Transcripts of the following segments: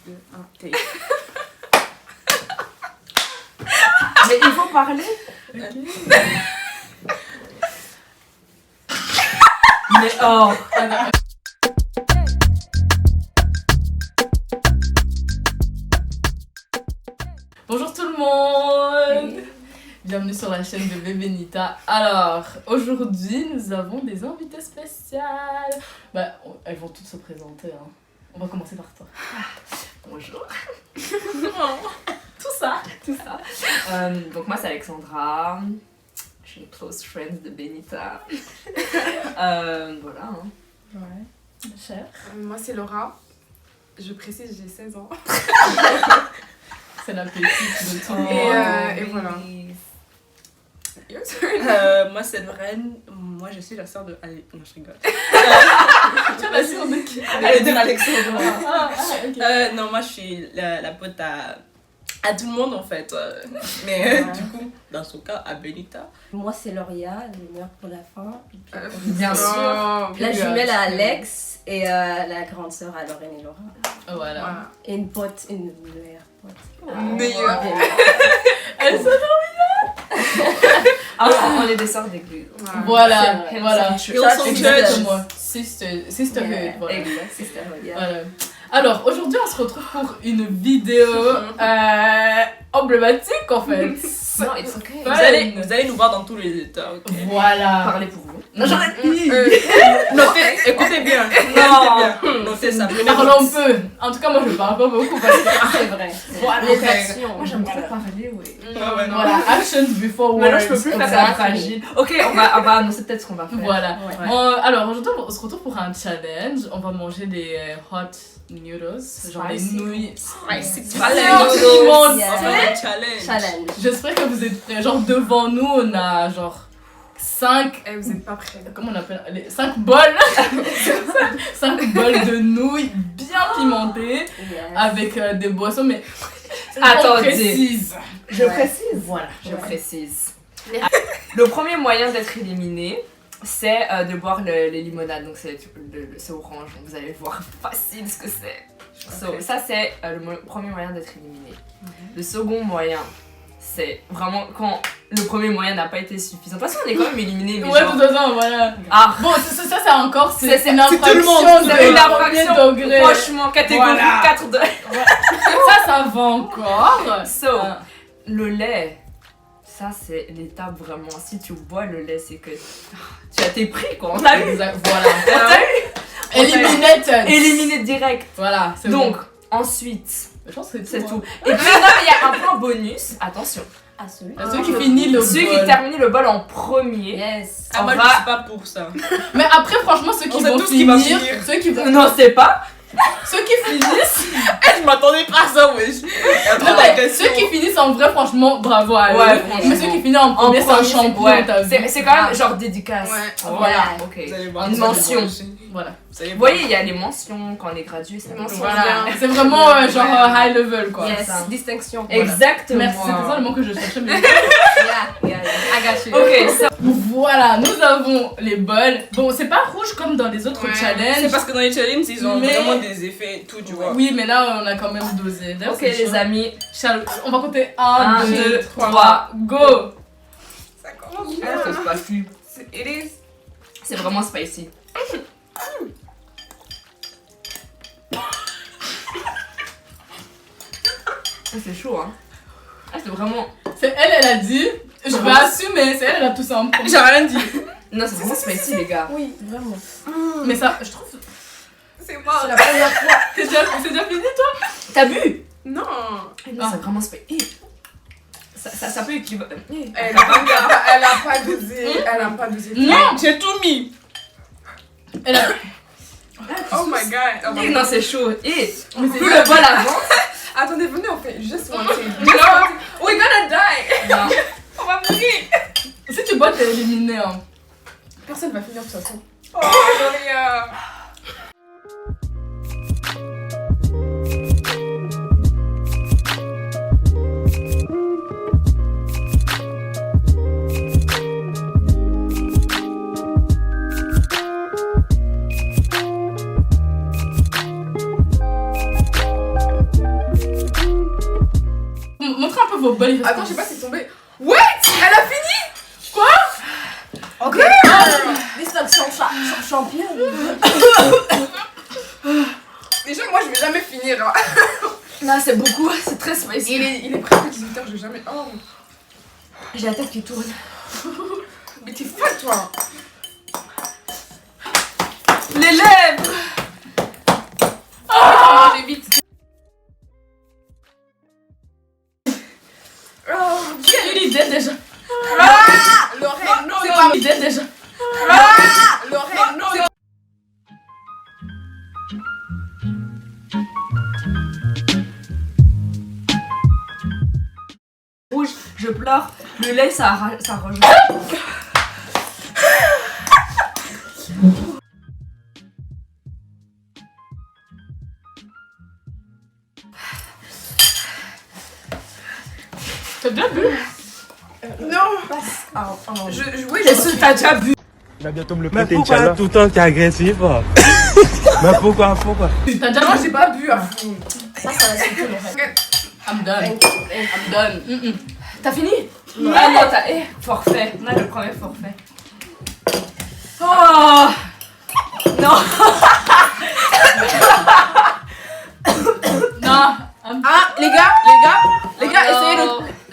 2, 1, Ok. Mais il faut parler. Mais oh. Bonjour tout le monde. Bienvenue sur la chaîne de Bébénita. Alors, aujourd'hui, nous avons des invités spéciales. Elles vont toutes se présenter. Hein. On va commencer par toi. Bonjour. Tout ça. Donc moi c'est Alexandra. Je suis une close friend de Benita. Voilà. Hein. Ouais. Cher. Moi, c'est Laura. Je précise, j'ai 16 ans. C'est la petite de tout le monde. Et voilà. Your turn. Moi c'est Lorraine, moi je suis la sœur de... Allez, non je rigole. Tu as la sœur de qui? Elle est de Alexandra. Ok. Non, moi je suis la pote à tout le monde en fait. Mais du coup, dans son cas, à Benita. Moi, c'est Lauria, le meilleur pour la fin. Et puis, Bien sûr. la jumelle à Alex et la grande sœur à Lorraine et Laura. Voilà. Et une pote, une meilleure pote. Meilleure. Elles sont On est des sœurs d'église. Voilà. C'est vrai. Voilà. C'est Ils sont Exactement. Sisterhood. Yeah. Voilà. Exact, sisterhood, yeah. Voilà. Alors, aujourd'hui, on se retrouve pour une vidéo emblématique en fait. Non, it's okay. Vous allez nous voir dans tous les états, ok? Voilà. Parlez pour vous. Non, j'en ai plus. Notez, écoutez bien. Non, notez ça. Parlons peu. En tout cas, moi, je parle pas beaucoup parce que. C'est vrai. Voilà. Les actions. Moi j'aime Voilà. trop parler, ouais. Ah ouais, non. Voilà, actions before words. Maintenant je peux plus faire ça Exactly. fragile. Ok, on va annoncer peut-être ce qu'on va faire. Voilà. Ouais. Alors, aujourd'hui, on se retrouve pour un challenge. On va manger des hot noodles. Genre des Spicy. nouilles. Spicy Challenge. challenge. Yeah. On va faire un challenge. Challenge. J'espère que vous êtes prêts. Genre, devant nous, on a genre 5. Eh, vous êtes pas prêts. Comment on appelle les 5 bols 5 bols de nouilles bien pimentées Yes. avec des boissons, mais Attendez. on précise. Je Ouais. précise. Voilà. Je précise. Le premier moyen d'être éliminé, c'est de boire les limonades. Donc c'est orange, donc vous allez voir facile ce que c'est. So, ça c'est le premier moyen d'être éliminé. Le second moyen, c'est vraiment quand le premier moyen n'a pas été suffisant. De toute façon on est quand même éliminé, mais Ouais, genre... de toute façon, voilà. Ah, Bon, ça c'est encore, C'est c'est une infraction tout le monde, de c'est une premier infraction. degré. Franchement, catégorie Voilà. 4 de... Ça va encore. So, le lait, ça c'est l'étape vraiment. Si tu bois le lait, c'est que tu as tes prix quoi. On t'a eu. Exact, voilà. Eliminated. Éliminé direct. Voilà, c'est Donc, bon. ensuite, Je pense que c'est tout. tout. Et puis non, il y a un point bonus. Attention. Ah, celui. hein. Celui qui finit le Celui bol. qui termine le bol en premier. Yes. Ah, moi On je va- suis pas pour ça. Mais après, franchement, ceux On qui sait vont tous qui va finir, finir. ceux qui vont, Non, c'est pas. ceux qui finissent, Je m'attendais pas à ça, wesh. non, mais ceux qui finissent en vrai, franchement, bravo à eux. Ouais, franchement. Mais ceux qui finissent en premier, c'est un champion, ouais. t'as vu. C'est quand même genre dédicace. Ouais. Voilà. Ok. Vous allez voir. Une mention. Voilà. Vous allez Vous voir. voyez, il y a les mentions quand on est gradué. Ça Mention. Voilà. bien. C'est vraiment genre high level, quoi. Yes. ça. Distinction. Exactement. Merci, c'était ça le mot que je cherchais. Mais... Yeah. I got you. Ok, ça. Voilà, nous avons les bols. Bon, c'est pas rouge comme dans les autres Ouais. challenges. C'est parce que dans les challenges, ils ont Mais- vraiment des effets et tout, tu vois. Oui, mais là, on a quand même dosé. D'ailleurs, Ok, c'est les chaud. amis. On va compter 1, Un, 2, deux, 3, trois. go! Ça commence Ah, ça se bien. passe plus. It is. C'est vraiment spicy. Ah, c'est chaud, hein. Ah, c'est vraiment. C'est elle a dit, je vais assumer, c'est elle a tout ça en premier. J'ai rien dit. Non, c'est vraiment spicy, les gars. Oui, vraiment. Mais ça, je trouve. C'est mort. C'est la première fois. C'est déjà fini, toi? T'as bu? Non. Non, c'est vraiment spicy. Ça peut équilibrer. Elle a pas dosé. Elle a pas dosé. Non! J'ai tout mis. Elle a. Oh my god. Oh my Non, god. c'est chaud. Et Mais c'est plus le bol avance. Attendez, venez, on fait juste one thing. Just one thing. We're gonna die. Non. On va mourir. Si tu bois, t'es éliminé, hein. Personne va finir de toute façon. Oh, j'en ai vos balles. Attends, je sais pas si c'est tombé. What? Elle a fini? Ok. Distinction championne. Déjà, moi, je vais jamais finir. Hein. Là, c'est beaucoup, c'est très spicy. Il est presque 18h, je vais jamais. Oh. J'ai la tête qui tourne. Mais t'es folle, toi. Les lèvres. Oh, j'ai vite. Oh, Une idée déjà. Lorraine, non, C'est non, pas une idée déjà. Lorraine, non, non. Rouge, je pleure. Le lait, ça rejoint. T'as bien bu? Non. Oui, Est-ce que t'as déjà bu? Il va bientôt me le prêter, Inch'Allah. Tout le temps, t'es agressif. Mais pourquoi? T'as déjà non, bu? j'ai pas bu. À fond. Ça va se tout. I'm done. I'm done. T'as fini? Ah non, t'as. Forfait. On a le premier forfait. Oh! Non! Non. Ah, les gars, essayez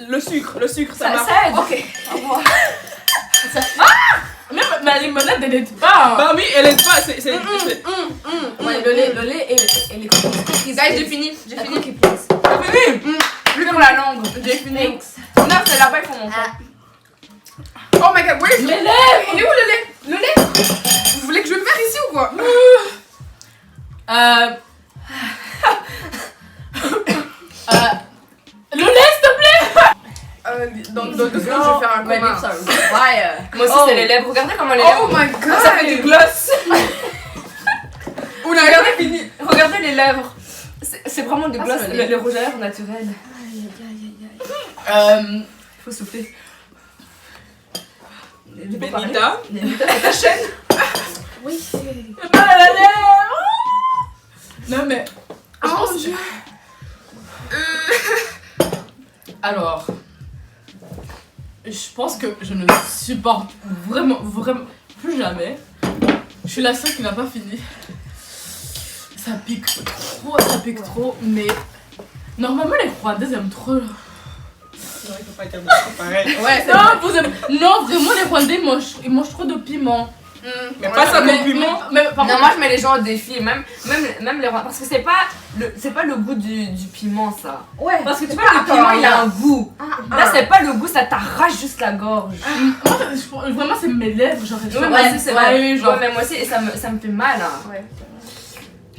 le sucre, ça marche. Ça aide. Ok. Même ma limonade, elle est pas. Bah oui, elle est pas, c'est... Ouais, le lait et les cookies. Guys, j'ai fini. T'as cookie, please. T'as fini? Plus pour la langue. J'ai fini. Non, c'est là-bas, il faut mon Ah. Oh my god, where's Les lèvres. Il est où le lait? Le lait? Vous voulez que je le fasse ici ou quoi? Le lait, s'il te plaît. Dans 2 secondes, je vais faire un My commun. lips are fire. Moi aussi, c'est les lèvres. Regardez comment les Oh lèvres. my god. Ça fait du gloss. Oula, Regardez, regardez les lèvres. C'est vraiment du Ah, gloss. c'est le lait. Le rouge à lèvres naturel. Il faut souffler. Benita. Benita, c'est ta chaîne. Oui. J'ai mal à la lèvre. Non mais. Je pense que- Alors. Je pense que je ne supporte vraiment plus jamais. Je suis la seule qui n'a pas fini. Ça pique trop, mais normalement les Rwandais aiment trop. C'est vrai qu'il faut pas dire pareil. Ouais, c'est Non, vous aimez... non, vraiment les Rwandais ils mangent trop de piment. Mais pas ça non plus. Mais par Non, contre, moi je mets les gens au défi, même les rois. Parce que c'est pas le goût du piment, ça. Ouais. Parce que tu vois, le piment il a un goût. Là, c'est pas le goût, ça t'arrache juste la gorge. moi, vraiment c'est mes lèvres, genre. Ouais, moi aussi, c'est vrai. Ouais, genre. Ouais, mais moi aussi, et ça me fait mal. Hein. Ouais.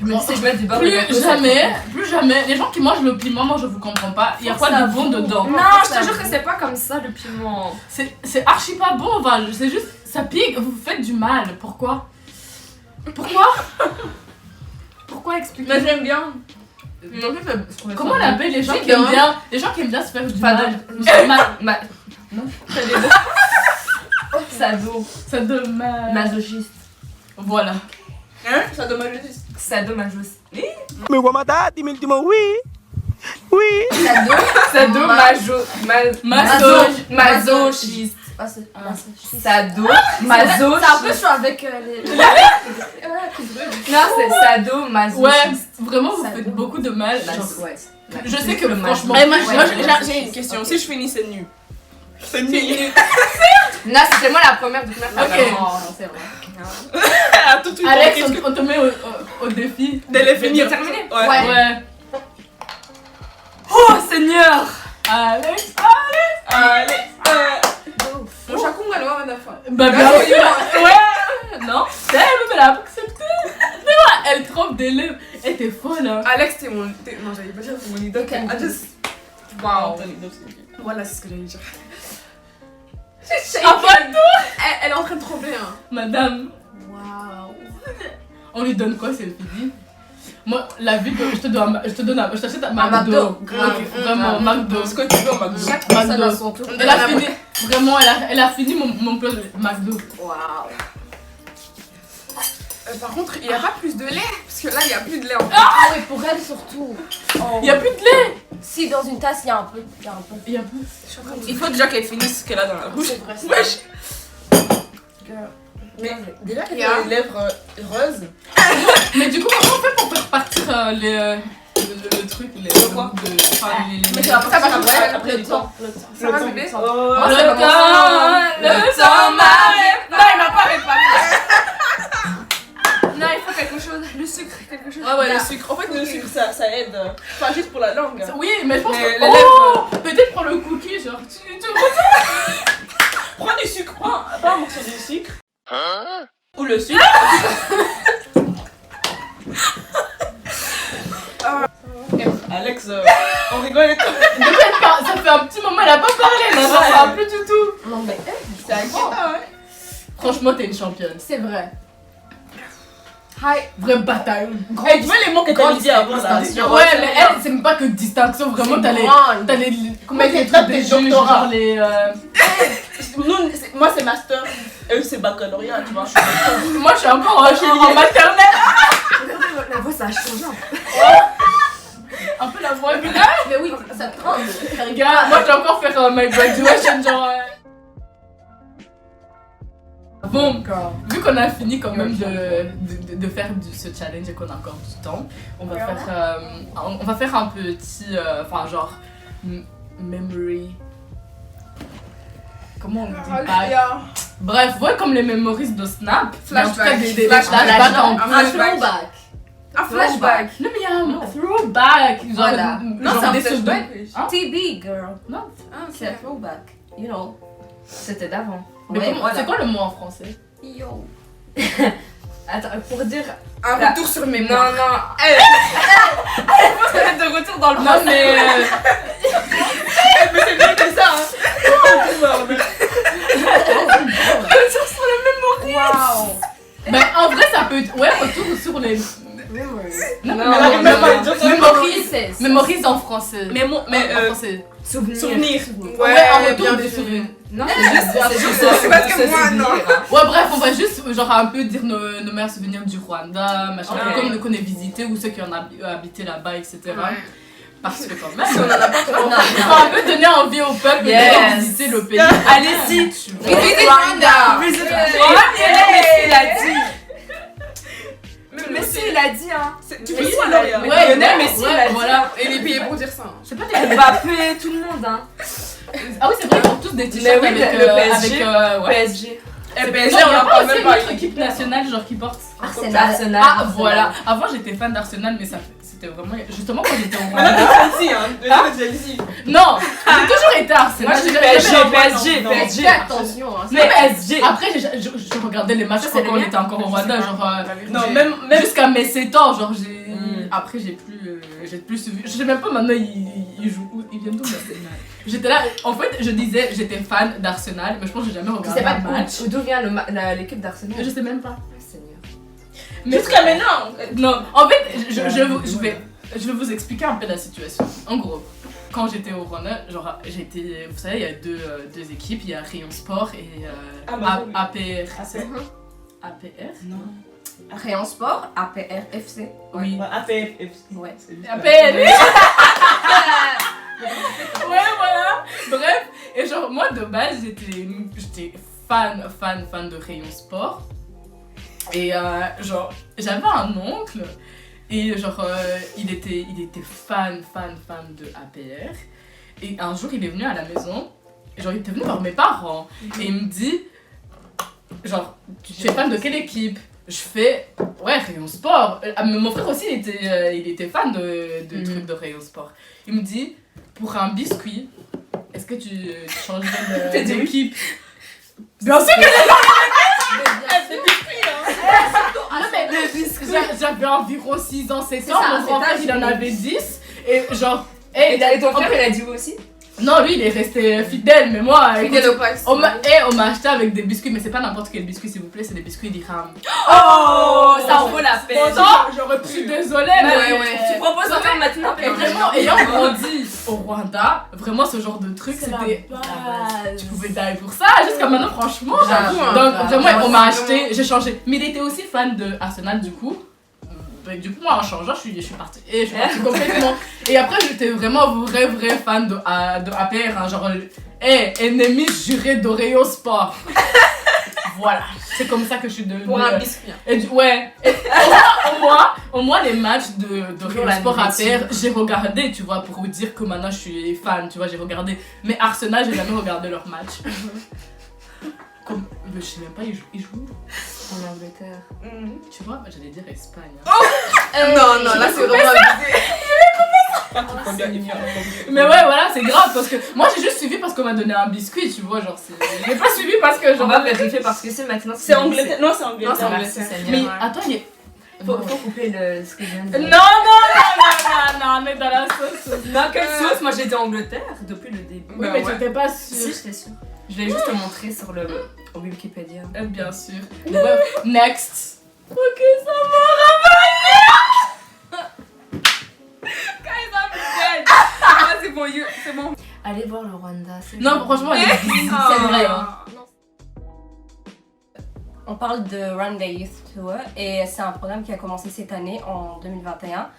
Je me dis, si je mets du beurre de gâteau, Plus jamais, les gens qui mangent le piment, moi je vous comprends pas. Il y a quoi de bon dedans? Non, je te jure que c'est pas comme ça le piment. C'est archi pas bon, Val. C'est juste, ça pique, vous vous faites du mal. Pourquoi? Pourquoi expliquer? Mais j'aime bien. Comment on appelle les gens C'est qui aiment bien. bien, les gens qui aiment bien se faire du Fado. mal? Non. Sado. Ça demande. Masochiste. Voilà. Hein? Ça dommage juste. Sadomasochiste. Mais Wamada, dis-moi, oui. Sado masochiste. Ah, c'est Sado C'est un peu masochiste. chaud avec les. Non, c'est sado Ouais, masochiste. vraiment vous Ça faites donne. beaucoup de mal. Ouais. Genre, je sais que le franchement. Mais moi, Ouais. j'ai une question. Si je finis, c'est nu. C'est nu. Non, c'était moi la première du première. Ok. Non, c'est vrai. Ah, tout de suite. Alex, qu'est-ce que- on te met au défi. D'aller finir. terminé. Ouais. Ouais. Oh Seigneur. Alex. Allez. Mon chacun va loin la fois. Bah bien sûr. Ouais. Non. Elle elle a accepté. Mais ouais, elle trompe des lèvres. Elle était folle hein. Alex, t'es mon. Non, j'allais pas dire t'es mon idole. I just. Wow. Voilà, c'est ce que j'allais dire. Ah pas tout. Elle est en train de trembler, hein. Madame. Waouh. On lui donne quoi, c'est fini. Moi, la vie, je t'achète un McDo. McDo. Grave. Vraiment, McDo. Ce que tu veux, McDo. Chaque personne McDo. a son tour. Elle a fini, vraiment, elle a fini mon plat de McDo. Waouh. Par contre, il n'y a pas plus de lait. Parce que là, il n'y a plus de lait en fait. Ah oui, pour elle surtout. Il y a plus de lait. Si dans une tasse, il y a un peu. Il y a plus. Il faut déjà qu'elle finisse ce qu'elle a dans la bouche. C'est vrai. Wesh. Mais Déjà qu'elle Yeah. a les lèvres roses. Mais du coup, comment on fait pour faire partir le truc, les quoi Mais ça va Ça pas va après, après, après le temps. Ça va bébé? le temps m'arrête. Non, il m'a pas réparé. Non, il faut quelque chose. Le sucre, quelque chose. Ah ouais, le sucre. En fait, le sucre, ça aide. Pas juste pour la langue. Oui, mais je pense Mais que. les Oh, peut-être pour le cookie, genre. Prends du sucre. Prends un morceau de sucre. Ou le sucre. Alex, on rigole et tout. Ça fait un petit moment, elle a pas parlé, là, ça parle plus du tout. Non, mais C'est inquiétant, hein. Franchement, t'es une championne. c'est vrai. Vraie bataille. Eh, tu vois les mots que t'as dit avant là. Ouais, mais elle, c'est même pas que distinction, vraiment, t'as les. Comment Mais les t'as trucs tes des juges, doctorats. genre les. Moi, c'est master. Eux, c'est baccalauréat, tu vois. Moi, je suis encore en maternelle. La voix, ça a changé. Un peu la voix grave. Mais oui, ça te rend. Regarde, moi, je dois encore faire my graduation, genre. Bon, vu qu'on a fini quand même de faire ce challenge et qu'on a encore du temps, on va faire un petit, enfin genre, memory. Comment on dit pas? Bref, ouais, comme les memories de Snap. Mais en tout cas, des flashbacks en Un plus. flashback. Un flashback. Non, mais il y a un mot, throwback. Genre, Voilà. Non, genre c'est un des flashback. Hein? TB, girl. Non. Ah, C'est un throwback. You know. C'était d'avant. Mais Ouais, comment- voilà. c'est quoi le mot en français? Yo. Attends, pour dire. Un retour sur Non, mémoire. non. De retour dans le Non, passé. mais. Mais c'est bien que ça, hein. Wow. Ben, en vrai, ça peut être. Ouais, retour sur les. Memories. Non, Non, mais non, mémorise. Memories. Mémorise en français. Mais En français. Souvenir. souvenir. Ouais, en retour bien des sûr. souvenirs. Non, c'est juste C'est parce que moi, non. Ouais, bref, on va juste genre un peu dire nos meilleurs souvenirs du Rwanda, machin, Ouais. comme qu'on ait visité ou ceux qui en ont habité là-bas, etc. Ouais. Parce que quand Si on même, en a pas trop. il faut un peu donner envie au peuple Yes. d'aller visiter le pays. Allez-y. Visit Rwanda. Visit Yeah. Rwanda. Messi l'a dit. Messi l'a dit, hein. Tu fais quoi alors? Ouais, Lionel Messi ouais, l'a dit. voilà. Et il est payé pour dire ça. Je sais pas, t'es. Mbappé, tout le monde, hein. Ah oui, c'est vrai, ils ont tous des t-shirts Mais oui, avec. le PSG. Ouais. PSG. Eh Non, ben, il y on a en pas parle aussi même une pas. autre équipe nationale genre qui porte. Arsenal. Ah voilà. Avant j'étais fan d'Arsenal mais c'était vraiment justement quand j'étais au Maintenant, Rwanda. t'es Chelsea, hein. Déjà, t'es Chelsea. Non, j'ai toujours été Arsenal. Moi, je dis J'ai PSG, jamais- PSG, non. PSG. Fais attention. Hein. Mais PSG. après je regardais les matchs Ça, quand c'est on les était encore au Rwanda genre Non, j'ai- même. jusqu'à mes 7 ans genre j'ai Mm. après j'ai plus suivi. Je sais même pas maintenant ils jouent où ils viennent d'où là. J'étais là en fait je disais j'étais fan d'Arsenal mais je pense que j'ai jamais Tu regardé sais pas un match. d'où vient l'équipe d'Arsenal. Je sais même pas. Seigneur. Mais Jusqu'à maintenant. non, en fait, je vais vous expliquer un peu la situation. En gros, quand j'étais au Rwanda, genre, j'étais, vous savez, il y a deux équipes, il y a Rayon Sport et Ah, bah, oui. APR. Mhm. APR Non. Rayon Sport, APR FC. Oui. Ouais, APF. Ouais. APR Ouais, voilà. Bref, et genre, moi de base, j'étais fan de Rayon Sport. Et genre, j'avais un oncle. Et genre, il était fan de APR. Et un jour, il est venu à la maison. Et genre, il était venu voir mes parents. Et il me dit, genre, tu es fan de quelle équipe? Je fais, ouais, Rayon Sport. Mais mon frère aussi, il était fan de trucs de Rayon Sport. Il me dit, pour un biscuit, est-ce que tu changerais d'équipe? Bien sûr que j'avais environ 6 ans, 7 C'est ans, ça, mon grand c'est frère ça, il en je- avait 10 et genre Et ton frère, il a dit où aussi? non lui il est resté fidèle mais moi Fidèle écoute, au poste. on m'a acheté avec des biscuits mais c'est pas n'importe quel biscuit s'il vous plaît, c'est des biscuits d'Iram. Oh, ça en vaut la peine. Pourtant, je suis désolée mais Ouais. Tu proposes encore maintenant? et vraiment ayant grandi au Rwanda, vraiment ce genre de truc, C'est la c'était. base. Tu pouvais die pour ça, jusqu'à maintenant, franchement. J'avoue, hein. Donc, vraiment, on m'a Vraiment. acheté, j'ai changé. Mais il était aussi fan de Arsenal, du coup. Du coup, moi, en changeant, je suis partie. Et je suis partie complètement. Et après, j'étais vraiment vrai fan de APR. Hein, genre, ennemi juré d'Oreo Sport. Voilà, c'est comme ça que je suis devenue. Pour un biscuit. Et au moins, les matchs de la Sport nourriture. APR, j'ai regardé, tu vois, pour vous dire que maintenant je suis fan, tu vois, j'ai regardé. Mais Arsenal, j'ai jamais regardé leur match. Comme, je sais même pas, ils jouent En Angleterre. tu vois, j'allais dire Espagne. Non, là c'est vraiment abusé. Mais ouais, voilà, c'est grave parce que moi j'ai juste suivi parce qu'on m'a donné un biscuit, tu vois, genre, j'ai pas suivi parce que On genre. va vérifier parce que c'est maintenant. C'est Angleterre. Non, c'est Non, Angleterre. c'est Angleterre. Mais attends, il y a. Faut couper ce que je viens de dire. Non, on est dans la sauce. Non, quelle sauce? Moi j'étais en Angleterre depuis le début. Oui, mais tu étais pas sûre. Si, j'étais sûre. Je l'ai juste montré sur le Wikipédia. Bien sûr. Bref, next. Ok, ça Ah, c'est bon, c'est bon. Allez voir le Rwanda. C'est Non, franchement, C'est vrai. Ah. On parle de Rwanda Youth Tour et c'est un programme qui a commencé cette année en 2021,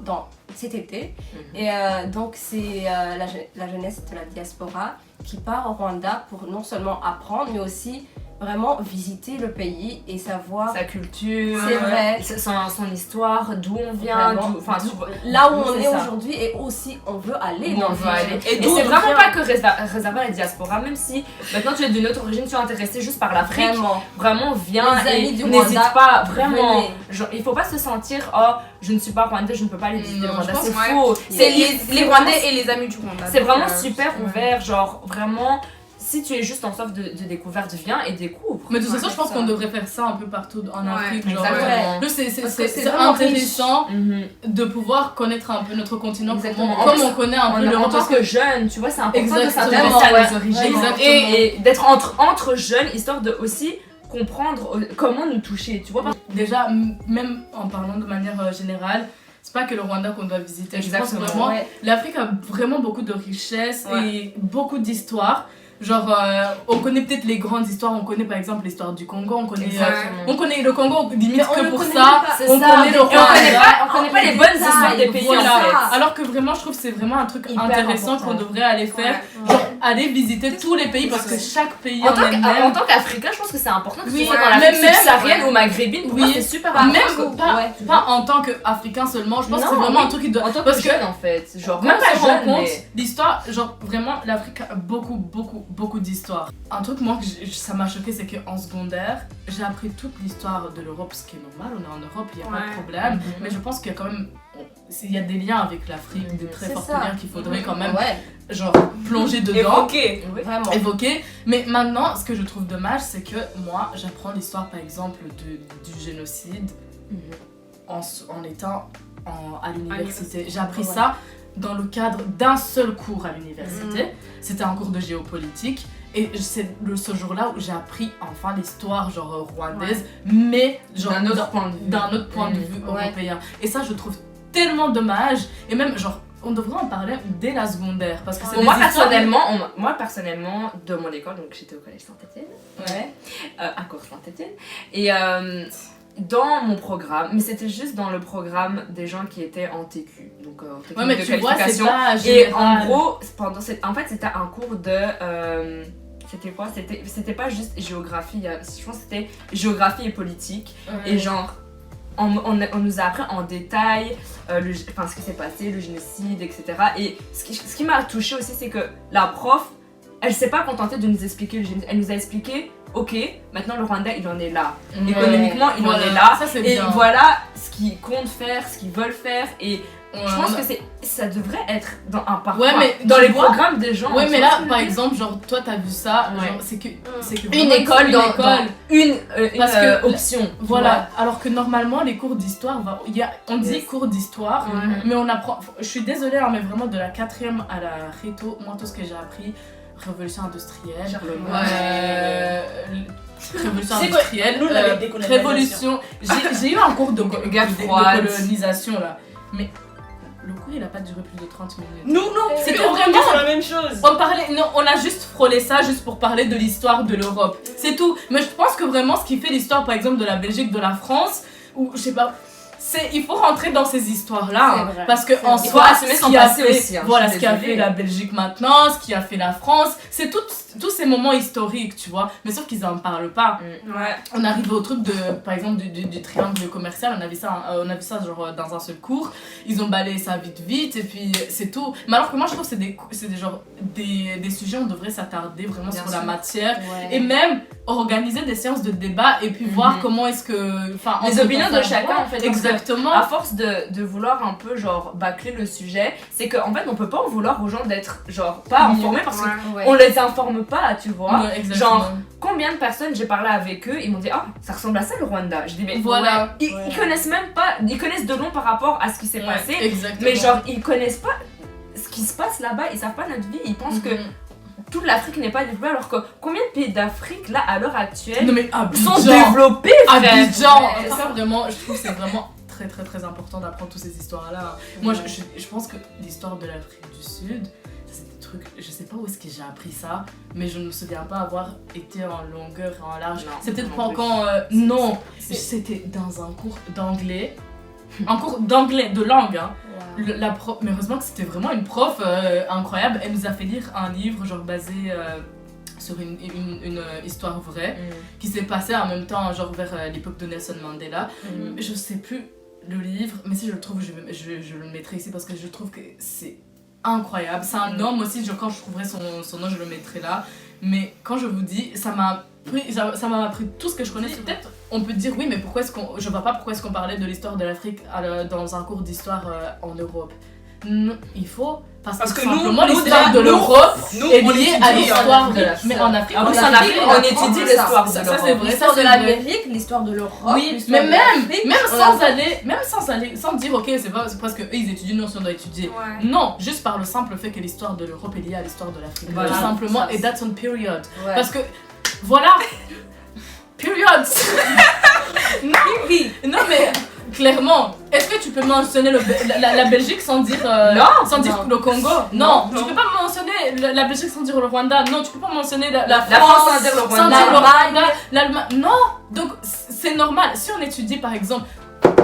dans cet été. Et donc c'est la jeunesse de la diaspora qui part au Rwanda pour non seulement apprendre mais aussi vraiment visiter le pays et savoir sa culture, C'est vrai. son histoire, d'où on vient, Vraiment. enfin, tu vois, là où on c'est est ça. aujourd'hui et aussi on veut aller Où dans on le veut aller. futur. Et D'où c'est on vraiment vient. pas que réservé à la diaspora, même si maintenant tu es d'une autre origine, tu es intéressé juste par l'Afrique, Vraiment. viens Les et amis du n'hésite Rwanda, pas, vraiment. venez. Genre, il faut pas se sentir, oh, je ne suis pas rwandais, je ne peux pas aller visiter le Non, je Rwanda, pense c'est ouais. faux. C'est les Rwandais vraiment- et les amis du Rwanda. C'est donc, vraiment super ouvert, genre vraiment, si tu es juste en soif de découverte, viens et découvre. Mais de toute façon, Ouais, je pense ça. qu'on devrait faire ça un peu partout en Ouais, Afrique. Genre, exactement. Là, c'est Parce que c'est c'est vraiment intéressant Mhm. de pouvoir connaître un peu notre continent Exactement. comme on connaît un peu En l'Europe. tant Parce que que jeune, tu vois, c'est important de Exactement, s'intéresser à ouais. nos origines. Exactement. Et d'être entre jeunes, histoire de aussi comprendre comment nous toucher, tu vois. déjà, même en parlant de manière générale, c'est pas que le Rwanda qu'on doit visiter. Je pense Exactement. vraiment, Ouais. l'Afrique a vraiment beaucoup de richesses Ouais. et beaucoup d'histoires. Genre, on connaît peut-être les grandes histoires, on connaît par exemple l'histoire du Congo, on connaît, on connaît le Congo limite Mais on que le pour connaît ça, pas. C'est on ça. connaît le Et on Rwanda. connaît pas les bonnes histoires des pays, Voilà. en fait. Alors que vraiment, je trouve que c'est vraiment un truc Hyper intéressant important. qu'on devrait aller faire. Genre, aller visiter tous les pays parce que chaque pays En en tant elle-même. qu'Africain, je pense que c'est important que Oui, ce soit dans même- l'Afrique même- subsaharienne ou maghrébine. Pour moi, Oui. c'est super Même important. pas en tant qu'Africain seulement, je pense que c'est Non, vraiment oui. un truc qui doit. En tant que parce que jeune, en fait. Genre, quand même on pas se rend jeune, compte, mais... l'histoire, genre vraiment, l'Afrique a beaucoup d'histoires. Un truc, moi, que ça m'a choqué, c'est qu'en secondaire, j'ai appris toute l'histoire de l'Europe, ce qui est normal, on est en Europe, il n'y a pas de Ouais. problème. Mais je pense qu'il y a quand même. Il y a des liens avec l'Afrique, des très C'est forts ça. liens qu'il faudrait quand même, Ouais, genre, plonger dedans. Évoqué. Oui. vraiment. Évoquer. Mais maintenant, ce que je trouve dommage, c'est que moi, j'apprends l'histoire, par exemple, du génocide en étant à l'université. J'ai appris Ouais. ça dans le cadre d'un seul cours à l'université. C'était un cours de géopolitique. Et c'est ce jour-là où j'ai appris enfin l'histoire genre rwandaise, mais genre D'un autre point de vue. d'un autre point de vue Ouais. européen. Et ça, je trouve tellement dommage. Et même, genre, on devrait en parler dès la secondaire. Parce que c'est Moi des histoires- personnellement, de mon école, donc j'étais au collège Saint-Étienne, Ouais. à Cours Saint-Étienne, et dans mon programme, mais c'était juste dans le programme des gens qui étaient en TQ, donc en technique Ouais, mais de tu vois, c'est qualification. pas Et en général. gros, en fait, c'était un cours de. C'était quoi? C'était pas juste géographie, je pense que c'était géographie et politique. Et genre, on nous a appris en détail ce qui s'est passé, le génocide, etc. Et ce qui m'a touchée aussi, c'est que la prof, elle s'est pas contentée de nous expliquer le génocide. Elle nous a expliqué, ok, maintenant le Rwanda, il en est là. Ouais. Économiquement, il Voilà. en est là. Ça, c'est Et bien. voilà ce qu'ils comptent faire, ce qu'ils veulent faire. Et Ouais, je pense on a- que ça devrait être dans un parcours. Ouais, mais dans tu les vois- programmes des gens. Ouais, tu mais vois là, ce que par je veux dire? exemple, genre, toi, t'as vu ça, Ouais. genre, c'est que Une vraiment, école c'est dans une une Parce que- option. Voilà, alors que normalement, les cours d'histoire, on dit Yes. cours d'histoire, Mhm. mais on apprend. Je suis désolée, hein, mais vraiment de la 4e à la Réto, moi, tout ce que j'ai appris, révolution industrielle. Charlemagne. Révolution C'est quoi? industrielle, Nous, on avait décolonisation. révolution. J'ai eu un cours de Guerre froide. colonisation là, mais le cours il a pas duré plus de 30 minutes. Non, C'était on vraiment- sur la même chose. On a juste frôlé ça juste pour parler de l'histoire de l'Europe. C'est tout. Mais je pense que vraiment ce qui fait l'histoire par exemple de la Belgique, de la France, ou je sais pas, il faut rentrer dans ces histoires-là. C'est vrai. Parce que en Il faut soi, assumer ce son qui a passé fait, aussi, hein, voilà, je ce suis qui a désolée. fait la Belgique maintenant, ce qui a fait la France, c'est tous ces moments historiques, tu vois. Mais sauf qu'ils en parlent pas. Ouais. On arrive au truc de, par exemple, du triangle commercial, on a vu ça genre dans un seul cours. Ils ont balayé ça vite et puis c'est tout. Mais alors que moi je trouve que c'est des sujets où on devrait s'attarder vraiment Bien sur sûr. la matière Ouais. et même organiser des séances de débat et puis voir comment est-ce que, enfin, Les opinions de chacun en fait. Exactement. À force de vouloir un peu genre bâcler le sujet, c'est qu'en fait on peut pas en vouloir aux gens d'être genre pas informés parce Ouais. qu'on les informe pas, tu vois. Ouais, exactement. Genre, combien de personnes j'ai parlé avec eux, ils m'ont dit ah ça ressemble à ça le Rwanda. Je dis mais Voilà. ils connaissent même pas, ils connaissent de long par rapport à ce qui s'est Ouais, passé, exactement. mais genre ils connaissent pas ce qui se passe là-bas, ils savent pas notre vie, ils pensent que toute l'Afrique n'est pas développée alors que combien de pays d'Afrique là à l'heure actuelle Non mais sont Abidjan, développés frère. Abidjan. Ouais, Ça vraiment, je trouve que c'est vraiment très très très important d'apprendre toutes ces histoires-là. Moi je pense que l'histoire de l'Afrique du Sud, c'est des trucs, je sais pas où est-ce que j'ai appris ça, mais je ne me souviens pas avoir été en longueur et en large. Non, C'est peut-être non pas plus. quand... non, c'était dans un cours d'anglais. Un cours d'anglais, de langue, hein. La prof, mais heureusement que c'était vraiment une prof incroyable. Elle nous a fait lire un livre genre basé sur une histoire vraie qui s'est passée en même temps genre vers l'époque de Nelson Mandela. Je sais plus le livre, mais si je le trouve, je le mettrai ici parce que je trouve que c'est incroyable. C'est un homme aussi, quand je trouverai son nom, je le mettrai là. Mais quand je vous dis, ça m'a appris tout ce que je connaissais. Peut-être on peut dire oui, mais je vois pas pourquoi est-ce qu'on parlait de l'histoire de l'Afrique dans un cours d'histoire en Europe. Non, il faut parce que nous, simplement l'histoire de l'Europe est liée à l'histoire de l'Afrique. Mais en Afrique, En plus, on en Afrique, on étudie l'histoire de ça l'Europe. c'est vrai, L'histoire ça de c'est vrai. l'Amérique, l'histoire de l'Europe. Oui, l'histoire mais de même l'Afrique, sans dire ok, c'est parce que eux ils étudient, nous aussi on doit étudier. Ouais. Non, juste par le simple fait que l'histoire de l'Europe est liée à l'histoire de l'Afrique. Voilà. Tout simplement, Ça, et that's on period. Ouais. Parce que, voilà, period. Non mais, clairement, est-ce que tu peux mentionner la Belgique sans dire, sans dire le Congo? Non, tu peux pas mentionner la Belgique sans dire le Rwanda. Non, tu peux pas mentionner la France sans dire le sans Rwanda. dire le Rwanda, l'Allemagne. Non, donc c'est normal. Si on étudie par exemple,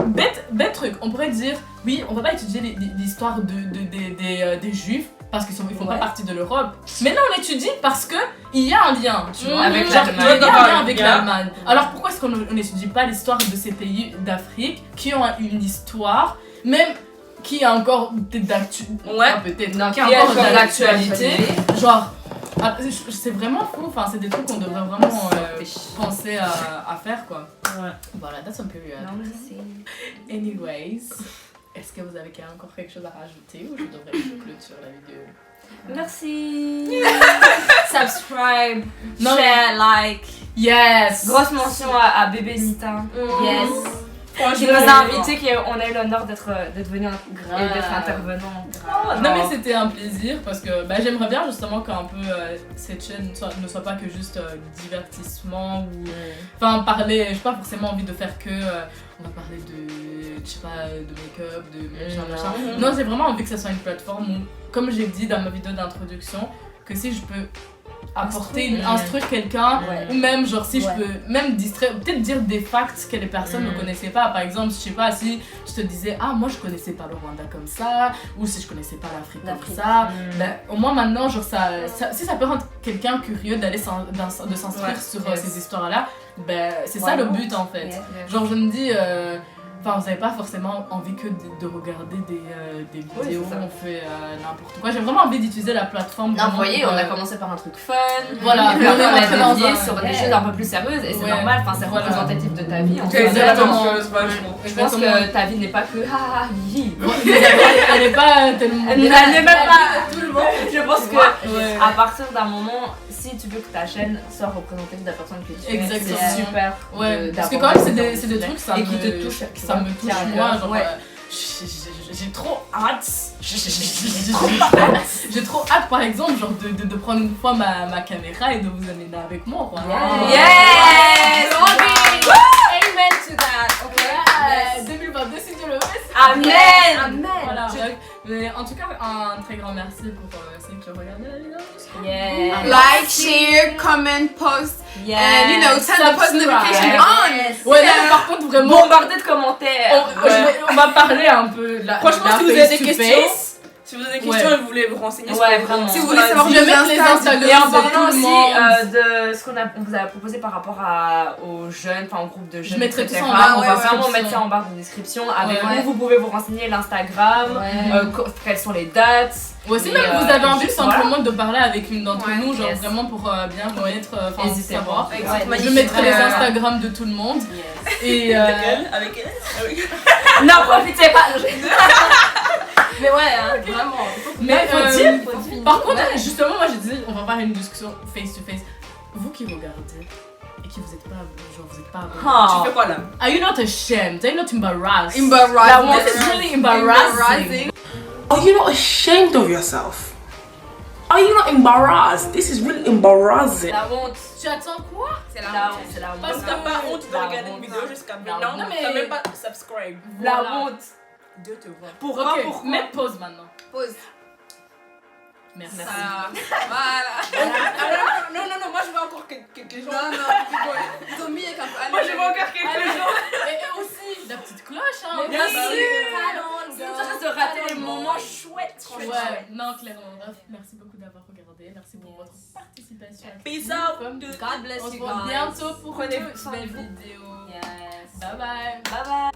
bête truc, on pourrait dire oui, on va pas étudier l'histoire des Juifs parce qu'ils font pas partie de l'Europe. Mais là on étudie parce que il y a un lien, tu vois, Avec genre, l'Allemagne. il y a un lien avec l'Allemagne. Alors pourquoi est-ce qu'on n'étudie pas l'histoire de ces pays d'Afrique qui ont une histoire, même qui a encore peut-être d'actualité, Non, qui a encore d'actualité, genre. C'est vraiment fou, enfin c'est des trucs qu'on devrait vraiment penser à faire quoi. Ouais. Voilà, that's on period. Anyways, est-ce que vous avez encore quelque chose à rajouter ou je devrais clôturer la vidéo? Merci. Subscribe, Non, share, like. Yes! Grosse mention à bébé Nita. Yes. Qui nous a invités, qu'on a eu l'honneur d'être venu et d'être intervenant. Non mais c'était un plaisir parce que j'aimerais bien justement qu'un peu cette chaîne ne soit pas que juste divertissement ou enfin parler, j'ai pas forcément envie de faire que on va parler de je sais pas de make-up, de machin. Non, j'ai vraiment envie que ça soit une plateforme où, comme j'ai dit dans ma vidéo d'introduction, que si je peux apporter instruire quelqu'un ou même genre si je peux même distraire, peut-être dire des facts que les personnes ne connaissaient pas. Par exemple, je sais pas, si je te disais ah moi je connaissais pas le Rwanda comme ça, ou si je connaissais pas l'Afrique comme ça, au moins maintenant genre si ça peut rendre quelqu'un curieux d'aller de s'inscrire sur ces histoires là, c'est ça le but en fait. Genre je me dis enfin, vous n'avez pas forcément envie que de regarder des vidéos où on fait n'importe quoi. J'ai vraiment envie d'utiliser la plateforme. Non, vous voyez, on a commencé par un truc fun. Voilà, Et puis après, on rentré a dans dévié un- sur des choses un peu plus sérieuses et c'est normal, enfin, c'est représentatif de ta vie. En fait. Exactement. Je pense que ta vie n'est pas que ah, hi. Elle n'est pas tellement. Elle n'est même pas Tout le monde. Je pense que Ouais. à partir d'un moment, si tu veux que ta chaîne soit représentative de la personne que tu es, Exactement. c'est super. Ouais, de- parce que d'avoir quand même, des c'est des trucs et qui te touchent. ça me touche Tiens, moi. Genre, ouais. j'ai trop hâte. J'ai trop hâte, par exemple, genre de prendre une fois ma caméra et de vous amener avec moi. Quoi. Yes! Amen to that. Okay. Ouais, 2022 si Dieu le veut. Amen! Amen. Voilà. Mais en tout cas, un très grand merci pour ceux qui ont regardé la vidéo. Yeah. Like, share, comment, post, Yeah. and you know, turn the post notification on. Yes. Ouais, là, par contre, vraiment, Bombardé de commentaires. on va parler un peu de la. Franchement, de la si vous avez des face to questions, face. si vous avez des questions et vous voulez vous renseigner, Ouais, vraiment. Si vous voulez savoir Je vais de mettre les Instagram Et en de parlant tout le aussi monde. de ce on vous a proposé par rapport aux jeunes, enfin au groupe de jeunes, mettrai etc. tout ça en barre On de va vraiment description. mettre ça en barre de description avec Ouais. où vous pouvez vous renseigner l'Instagram, Ouais. quelles sont les dates. Ouais, si Et, même vous avez envie juste, simplement de parler avec une d'entre Ouais. nous, genre Yes. vraiment pour bien connaître, enfin N'hésitez savoir. pas. Ouais. Je mettrai les Instagram de tout le monde. Yes. Et avec elle. Non, profitez pas. Mais ouais, hein, vraiment. mais Faut dire. par contre, justement, moi j'ai dit, on va faire une discussion face to face. Vous qui regardez et qui vous êtes pas abonnés, genre vous êtes pas abonnés. Tu fais quoi là? Are you not ashamed? Are you not embarrassed? Embarrassing. This is really embarrassing. Are you not ashamed of yourself? Are you not embarrassed? This is really embarrassing. La honte. Tu attends quoi? C'est La honte, c'est la honte. Parce Parce que t'as pas honte de La regarder une honte. vidéo jusqu'à La maintenant. honte. T'as même pas subscribe. La Voilà. honte. Dieu te voit. Pourquoi Ok, mets pause maintenant. Pause. Merci. Voilà. Non, moi je veux encore quelque chose. Non, ils ont mis un peu. Moi je veux encore quelque chose. Et aussi la petite cloche, hein. Bien sûr. sûr. Ça de rater les moments chouettes. Ouais, non, clairement. Bref, merci beaucoup d'avoir regardé. Merci pour votre participation. Peace out. God bless On se you voit guys. bientôt pour Prenez une soin de nouvelle vous. vidéo. Yes. Bye bye. Bye bye.